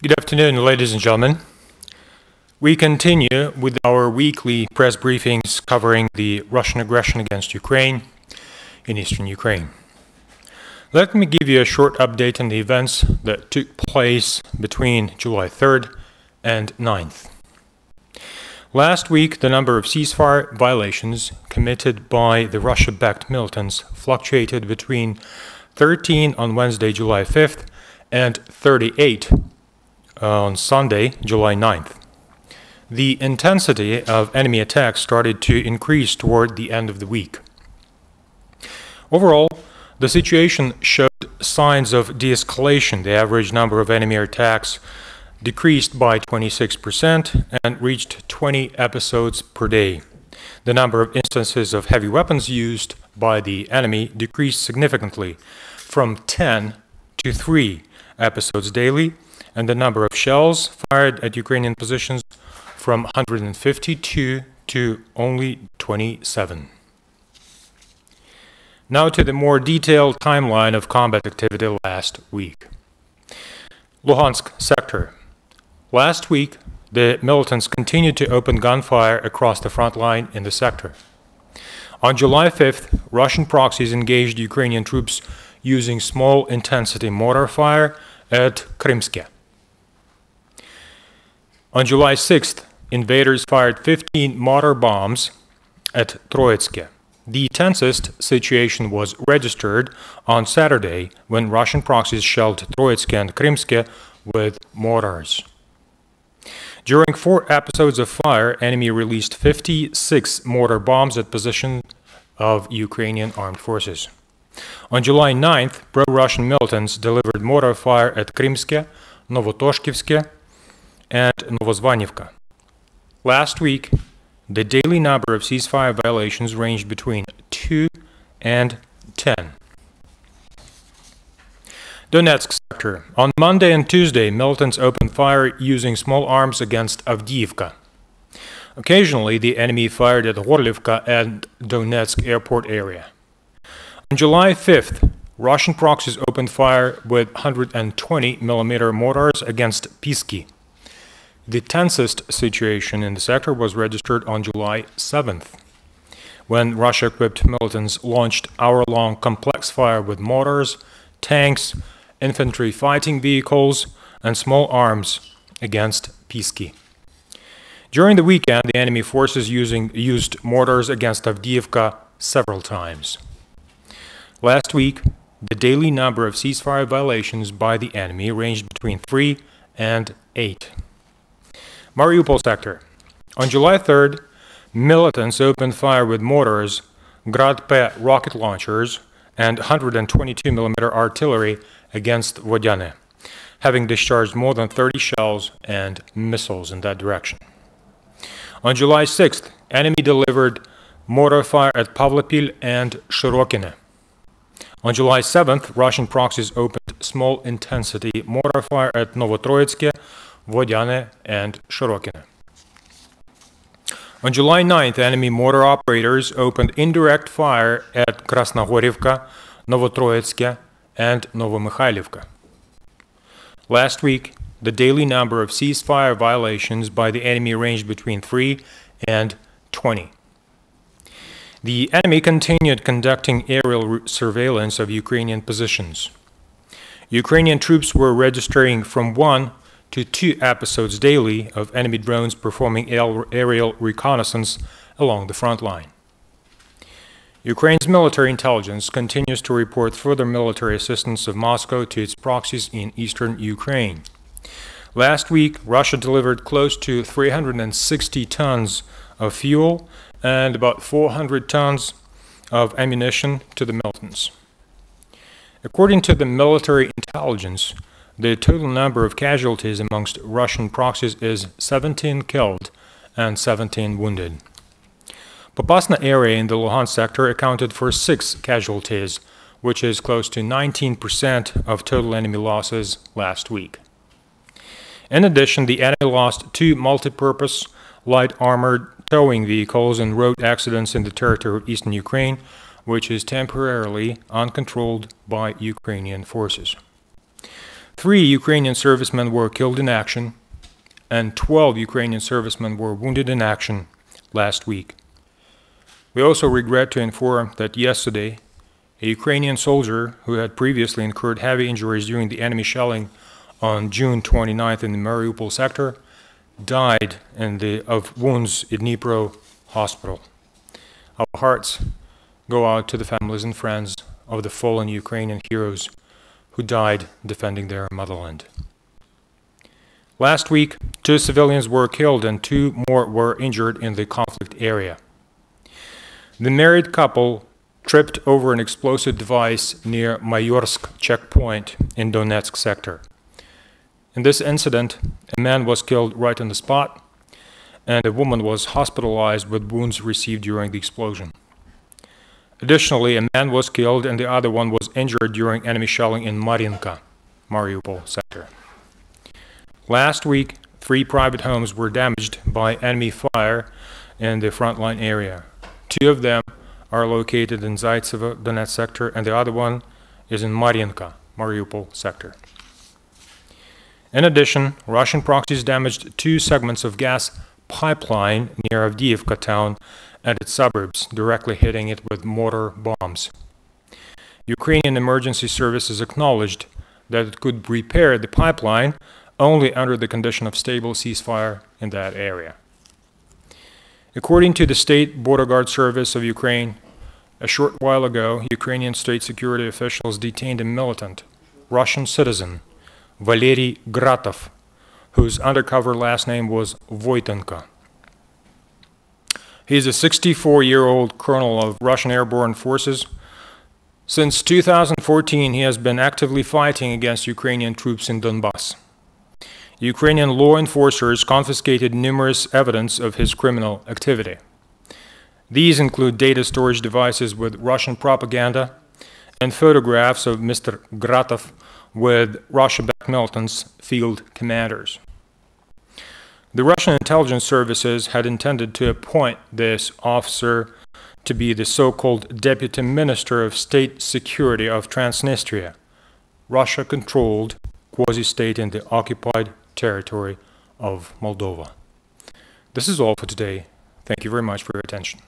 Good afternoon, ladies and gentlemen. We continue with our weekly press briefings covering the Russian aggression against Ukraine in eastern Ukraine. Let me give you a short update on the events that took place between July 3rd and 9th. Last week, the number of ceasefire violations committed by the Russia-backed militants fluctuated between 13 on Wednesday, July 5th, and 38 on Sunday, July 9th. The intensity of enemy attacks started to increase toward the end of the week. Overall, the situation showed signs of de-escalation. The average number of enemy attacks decreased by 26% and reached 20 episodes per day. The number of instances of heavy weapons used by the enemy decreased significantly from 10 to 3 episodes daily, and the number of shells fired at Ukrainian positions from 152 to only 27. Now to the more detailed timeline of combat activity last week. Luhansk sector. Last week, the militants continued to open gunfire across the front line in the sector. On July 5th, Russian proxies engaged Ukrainian troops using small-intensity mortar fire at Krymske. On July 6th, invaders fired 15 mortar bombs at Troitske. The tensest situation was registered on Saturday when Russian proxies shelled Troitske and Krymske with mortars. During 4 episodes of fire, enemy released 56 mortar bombs at positions of Ukrainian armed forces. On July 9th, pro-Russian militants delivered mortar fire at Krymske, Novotoshkivske, and Novozvanivka. Last week, the daily number of ceasefire violations ranged between 2 and 10. Donetsk sector. On Monday and Tuesday, militants opened fire using small arms against Avdiivka. Occasionally, the enemy fired at Horlivka and Donetsk airport area. On July 5th, Russian proxies opened fire with 120mm mortars against Pisky. The tensest situation in the sector was registered on July 7th, when Russia-equipped militants launched hour-long complex fire with mortars, tanks, infantry fighting vehicles, and small arms against Pisky. During the weekend, the enemy forces used mortars against Avdiivka several times. Last week, the daily number of ceasefire violations by the enemy ranged between 3 and 8. Mariupol sector. On July 3rd, militants opened fire with mortars, Grad-P rocket launchers, and 122mm artillery against Vodyane, having discharged more than 30 shells and missiles in that direction. On July 6th, enemy delivered mortar fire at Pavlopil and Shirokine. On July 7th, Russian proxies opened small-intensity mortar fire at Novotroitske, Vodyane, and Shirokine. On July 9th, enemy mortar operators opened indirect fire at Krasnogorivka, Novotroitske, and Novomykhailivka. Last week, the daily number of ceasefire violations by the enemy ranged between 3 and 20. The enemy continued conducting aerial surveillance of Ukrainian positions. Ukrainian troops were registering from 1 to 2 episodes daily of enemy drones performing aerial reconnaissance along the front line. Ukraine's military intelligence continues to report further military assistance of Moscow to its proxies in eastern Ukraine. Last week, Russia delivered close to 360 tons of fuel and about 400 tons of ammunition to the militants. According to the military intelligence, the total number of casualties amongst Russian proxies is 17 killed and 17 wounded. Popasna area in the Luhansk sector accounted for 6 casualties, which is close to 19% of total enemy losses last week. In addition, the enemy lost 2 multi-purpose light armored towing vehicles in road accidents in the territory of eastern Ukraine, which is temporarily uncontrolled by Ukrainian forces. 3 Ukrainian servicemen were killed in action, and 12 Ukrainian servicemen were wounded in action last week. We also regret to inform that yesterday, a Ukrainian soldier who had previously incurred heavy injuries during the enemy shelling on June 29th in the Mariupol sector died of wounds in Dnipro Hospital. Our hearts go out to the families and friends of the fallen Ukrainian heroes who died defending their motherland. Last week, 2 civilians were killed and 2 more were injured in the conflict area. The married couple tripped over an explosive device near Mayorsk checkpoint in Donetsk sector. In this incident, a man was killed right on the spot, and a woman was hospitalized with wounds received during the explosion. Additionally, a man was killed and the other one was injured during enemy shelling in Marinka, Mariupol sector. Last week, 3 private homes were damaged by enemy fire in the frontline area. 2 of them are located in Zaitsevo, Donetsk sector, and the other one is in Marinka, Mariupol sector. In addition, Russian proxies damaged 2 segments of gas pipeline near Avdiivka town and its suburbs, directly hitting it with mortar bombs. Ukrainian emergency services acknowledged that it could repair the pipeline only under the condition of stable ceasefire in that area. According to the State Border Guard Service of Ukraine, a short while ago, Ukrainian state security officials detained a militant Russian citizen, Valery Gratov, whose undercover last name was Voitenko. He is a 64-year-old colonel of Russian airborne forces. Since 2014, he has been actively fighting against Ukrainian troops in Donbass. Ukrainian law enforcers confiscated numerous evidence of his criminal activity. These include data storage devices with Russian propaganda and photographs of Mr. Gratov with Russia-backed militants, field commanders. The Russian intelligence services had intended to appoint this officer to be the so-called Deputy Minister of State Security of Transnistria, Russia-controlled quasi-state in the occupied territory of Moldova. This is all for today. Thank you very much for your attention.